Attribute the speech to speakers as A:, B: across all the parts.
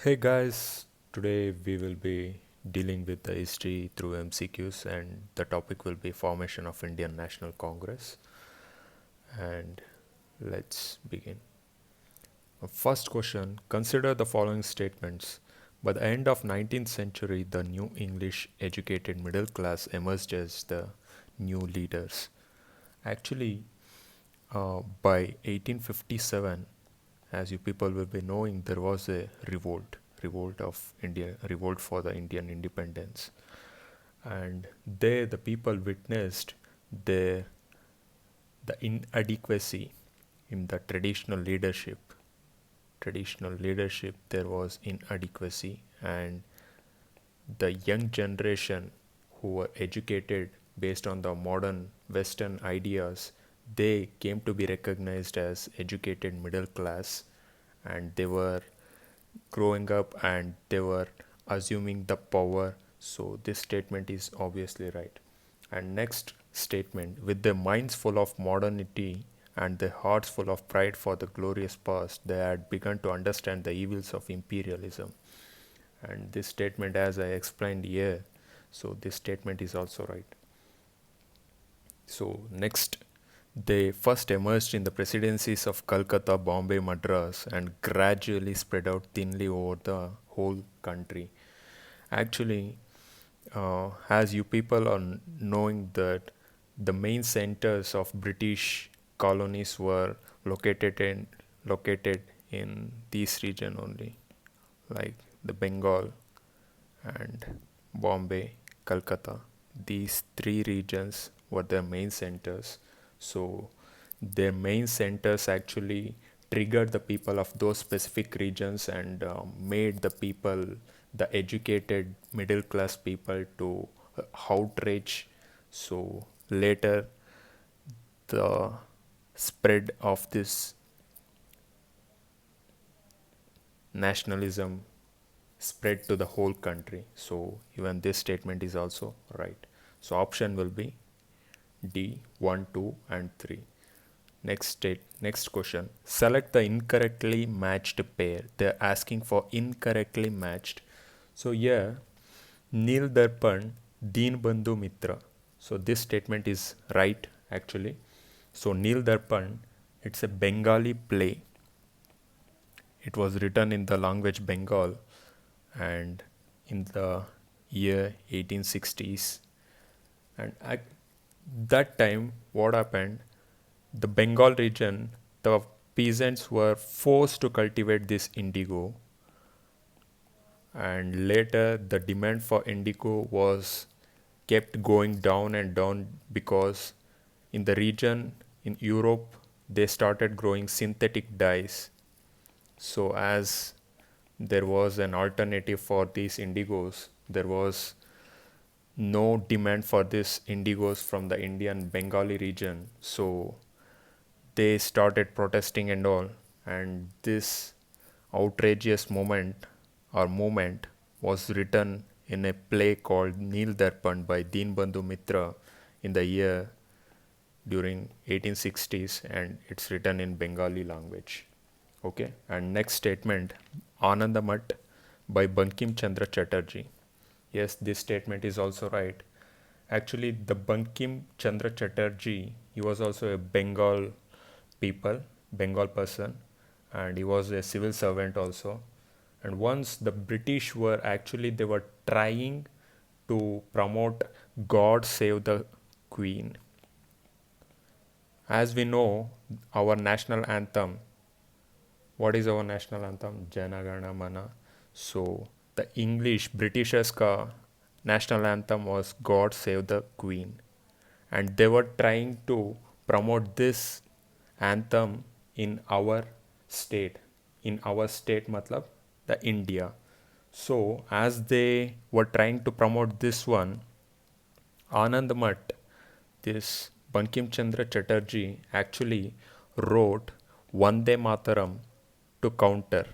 A: Hey guys, today we will be dealing with the history through MCQs and the topic will be formation of Indian National Congress. And let's begin. First question, consider the following statements. By the end of 19th century, the new English educated middle class emerged as the new leaders. Actually, by 1857, as you people will be knowing, there was a revolt for the Indian independence, and there the people witnessed the the inadequacy in the traditional leadership. There was inadequacy, and the young generation who were educated based on the modern Western ideas, they came to be recognized as educated middle class, and they were growing up and they were assuming the power. So this statement is obviously right. And next statement, with their minds full of modernity and their hearts full of pride for the glorious past, they had begun to understand the evils of imperialism. And this statement, as I explained here, so this statement is also right. So next, they first emerged in the presidencies of Calcutta, Bombay, Madras, and gradually spread out thinly over the whole country. Actually, as you people are knowing that the main centers of British colonies were located in this region only, like the Bengal and Bombay, Calcutta. These three regions were their main centers. So their main centers actually triggered the people of those specific regions and made the people, the educated middle class people, to outrage. So later, the spread of this nationalism spread to the whole country. So even this statement is also right. So option will be D, 1, 2 and 3. Next question. Select the incorrectly matched pair. They're asking for incorrectly matched. So here, Neel Darpan, Deen Bandhu Mitra. So this statement is right actually. So Neel Darpan, it's a Bengali play. It was written in the language Bengal and in the year 1860s. And at that time, what happened? The Bengal region, the peasants were forced to cultivate this indigo, and later the demand for indigo was kept going down and down because in the region in Europe they started growing synthetic dyes. So as there was an alternative for these indigos, there was no demand for this indigos from the Indian Bengali region. So they started protesting and all, and this outrageous movement was written in a play called Neel Darpan by Deenbandhu Mitra in the year during 1860s, and it's written in Bengali language. Okay, and next statement, Anandamat by Bankim Chandra Chatterjee. Yes, this statement is also right. Actually, the Bankim Chandra Chatterjee, he was also a Bengal person, and he was a civil servant also. And once the British were actually, they were trying to promote God Save the Queen. As we know, our national anthem, what is our national anthem? Jana Gana Mana. So the English Britishers ka national anthem was God Save the Queen, and they were trying to promote this anthem in our state. In our state, matlab the India. So as they were trying to promote this one, Anand Math, this Bankim Chandra Chatterjee actually wrote Vande Mataram to counter.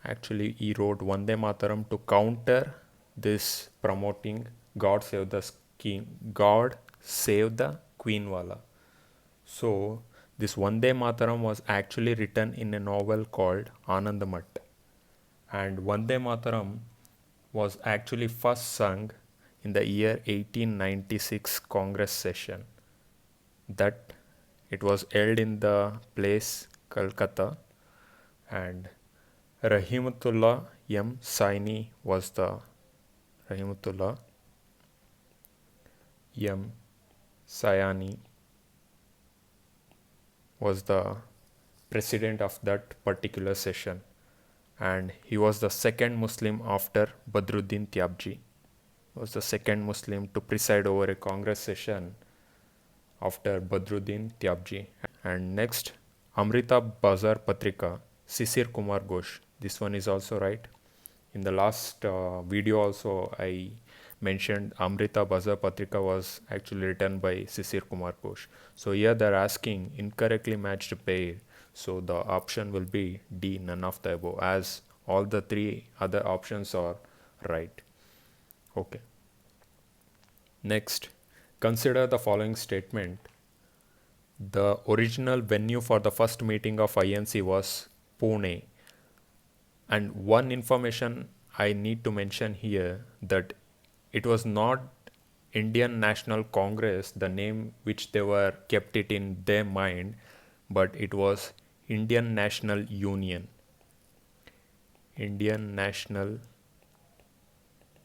A: Actually, he wrote Vande Mataram to counter this promoting God Save the Queen Wala. So this Vande Mataram was actually written in a novel called Anandamath. And Vande Mataram was actually first sung in the year 1896 Congress session. That it was held in the place Calcutta, and Rahimatullah M. Saini was the Rahimatullah M. Sayani was the president of that particular session, and he was the second Muslim after Badruddin Tyabji. Was the second Muslim to preside over a Congress session after Badruddin Tyabji. And next, Amrita Bazar Patrika, Sisir Kumar Ghosh. This one is also right. In the last video also I mentioned Amrita Bazar Patrika was actually written by Sisir Kumar Ghosh. So here they are asking incorrectly matched pair. So the option will be D, none of the above, as all the three other options are right. Okay. Next, consider the following statement. The original venue for the first meeting of INC was Pune. And one information I need to mention here, that it was not Indian National Congress, the name which they were kept it in their mind, but it was Indian National Union. Indian National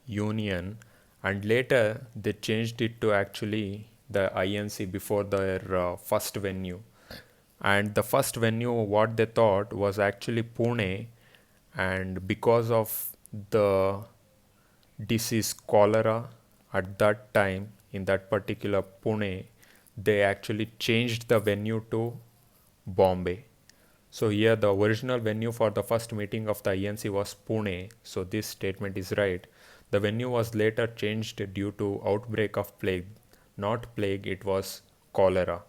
A: Union, and later they changed it to actually the INC before their first venue. And the first venue what they thought was actually Pune, and because of the disease cholera at that time in that particular Pune, they actually changed the venue to Bombay. So here the original venue for the first meeting of the INC was Pune. So this statement is right. The venue was later changed due to outbreak of plague. Not plague, it was cholera.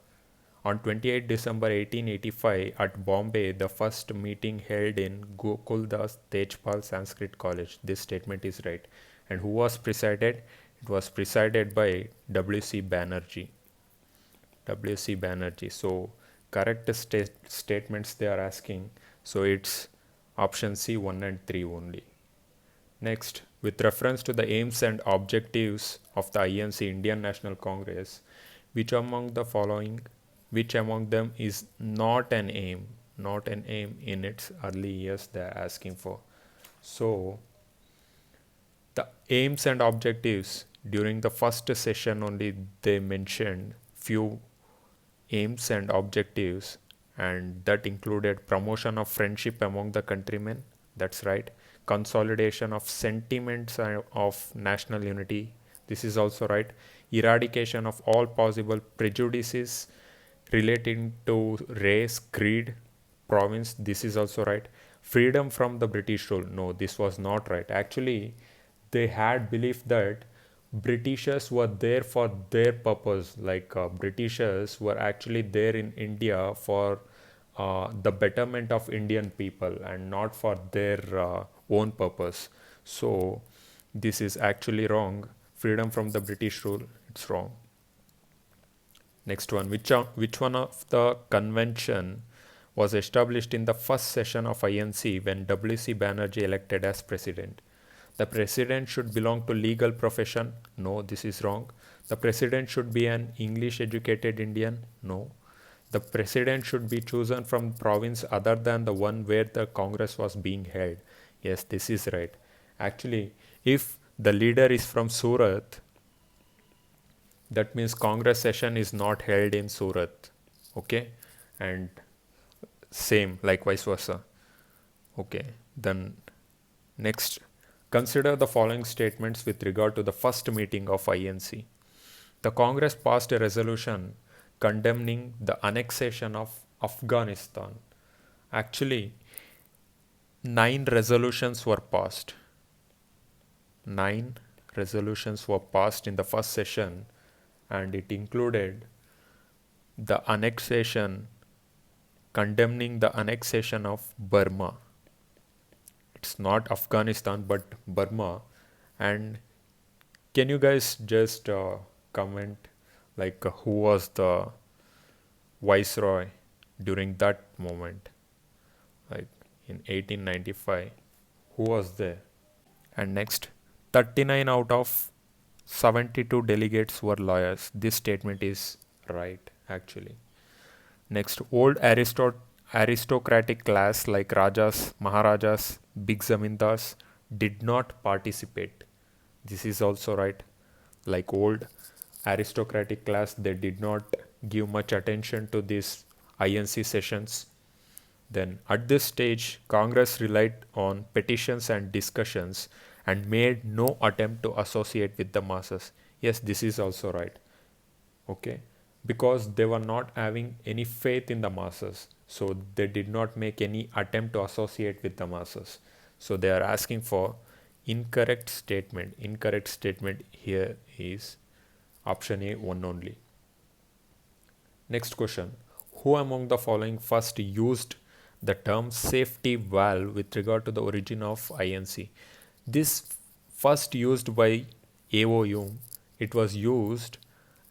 A: On 28 December 1885 at Bombay, the first meeting held in Gokuldas Tejpal Sanskrit College. This statement is right. And who was presided? It was presided by WC Banerjee. WC Banerjee. So correct statements they are asking. So it's option C, 1 and 3 only. Next, with reference to the aims and objectives of the INC, Indian National Congress, which among them is not an aim in its early years they are asking for. So the aims and objectives, during the first session only they mentioned few aims and objectives, and that included promotion of friendship among the countrymen, that's right, consolidation of sentiments of national unity, this is also right, eradication of all possible prejudices relating to race, creed, province, this is also right, freedom from the British rule, no, this was not right. Actually they had belief that Britishers were there for their purpose, like Britishers were actually there in India for the betterment of Indian people and not for their own purpose. So this is actually wrong. Freedom from the British rule, it's wrong. Next one, which one of the convention was established in the first session of INC when WC Banerjee elected as president? The president should belong to legal profession. No, this is wrong. The president should be an English educated Indian. No. The president should be chosen from province other than the one where the Congress was being held. Yes, this is right. Actually, if the leader is from Surat, that means Congress session is not held in Surat. Okay. And same, like vice versa. Okay. Then next, consider the following statements with regard to the first meeting of INC. The Congress passed a resolution condemning the annexation of Afghanistan. Actually, 9 resolutions were passed. 9 resolutions were passed in the first session, and it included the annexation, condemning the annexation of Burma. It's not Afghanistan but Burma. And can you guys just comment like who was the viceroy during that moment, like in 1895? who was there. And next, 39 out of 72 delegates were lawyers. This statement is right, actually. Next, old aristocratic class like Rajas, Maharajas, big Zamindars did not participate. This is also right. Like old aristocratic class, they did not give much attention to these INC sessions. Then, at this stage, Congress relied on petitions and discussions and made no attempt to associate with the masses. Yes, this is also right. Okay, because they were not having any faith in the masses, so they did not make any attempt to associate with the masses. So they are asking for incorrect statement. Incorrect statement here is option A, one only. Next question, who among the following first used the term safety valve with regard to the origin of INC? This first used by AOU. It was used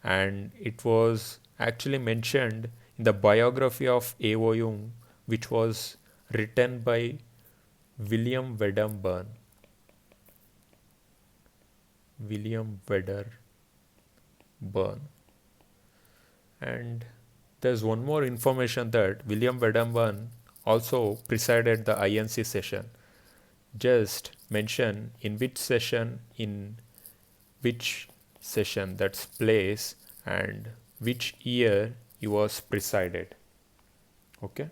A: and it was actually mentioned in the biography of AOU, which was written by William Wedderburn. William Wedderburn. And there's one more information that William Wedderburn also presided the INC session. Just mention in which session, that's place, and which year he was presided. Okay.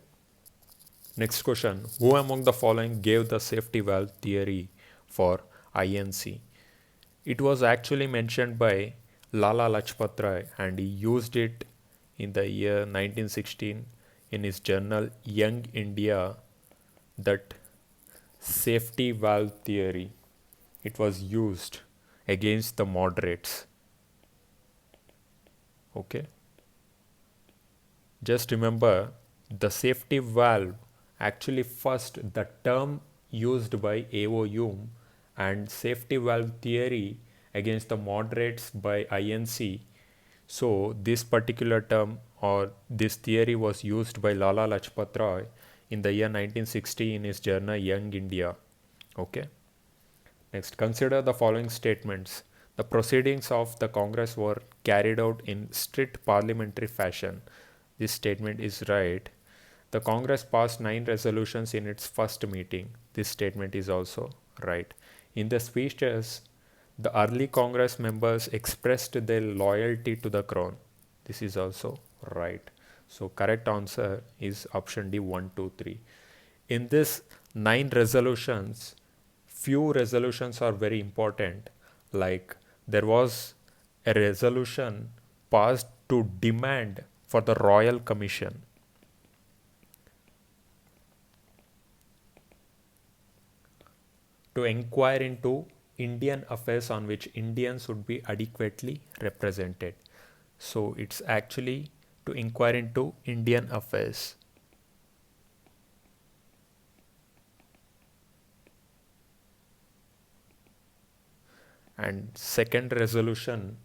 A: Next question, who among the following gave the safety valve theory for INC? It was actually mentioned by Lala Lajpat Rai and he used it in the year 1916 in his journal Young India, that safety valve theory. It was used against the moderates. Okay. Just remember, the safety valve, actually first the term used by AOU and safety valve theory against the moderates by INC. So this particular term or this theory was used by Lala Lajpat Rai in the year 1960 in his journal Young India. Okay. Next, consider the following statements. The proceedings of the Congress were carried out in strict parliamentary fashion. This statement is right. The Congress passed 9 resolutions in its first meeting. This statement is also right. In the speeches, the early Congress members expressed their loyalty to the crown. This is also right. So correct answer is option D, 1, 2, 3. In this 9 resolutions, few resolutions are very important. Like there was a resolution passed to demand for the Royal Commission. To inquire into Indian affairs on which Indians would be adequately represented. So it's actually to inquire into Indian affairs. And second resolution,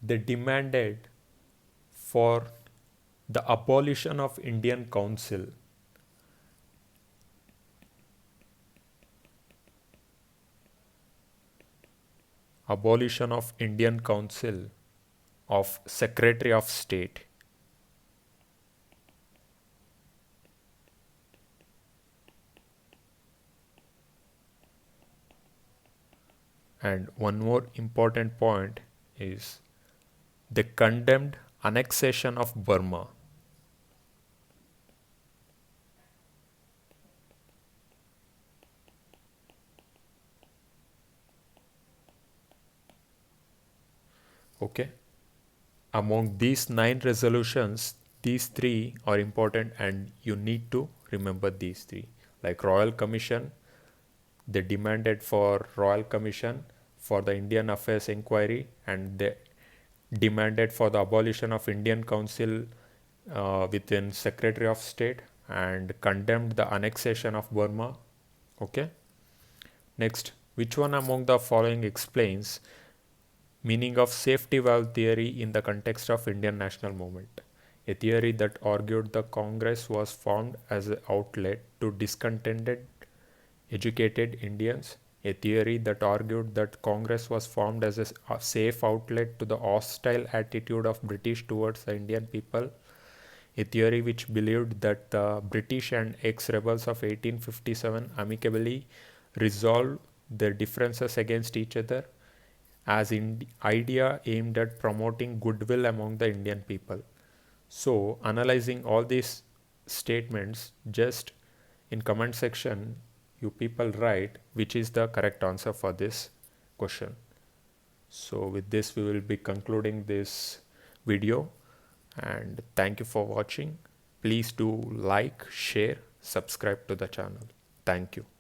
A: they demanded for the abolition of Indian Council. Abolition of Indian Council of Secretary of State. And one more important point is they condemned annexation of Burma. Okay. Among these 9 resolutions, these 3 are important and you need to remember these 3. Like Royal Commission, they demanded for Royal Commission for the Indian Affairs Inquiry and they demanded for the abolition of Indian Council within Secretary of State and condemned the annexation of Burma. Okay. Next, which one among the following explains meaning of safety valve theory in the context of Indian national movement? A theory that argued the Congress was formed as an outlet to discontented educated Indians, a theory that argued that Congress was formed as a safe outlet to the hostile attitude of British towards the Indian people, a theory which believed that the British and ex-rebels of 1857 amicably resolved their differences against each other, as idea aimed at promoting goodwill among the Indian people. So, analyzing all these statements, just in comment section, you people write which is the correct answer for this question. So, with this, we will be concluding this video, and thank you for watching. Please do like, share, subscribe to the channel. Thank you.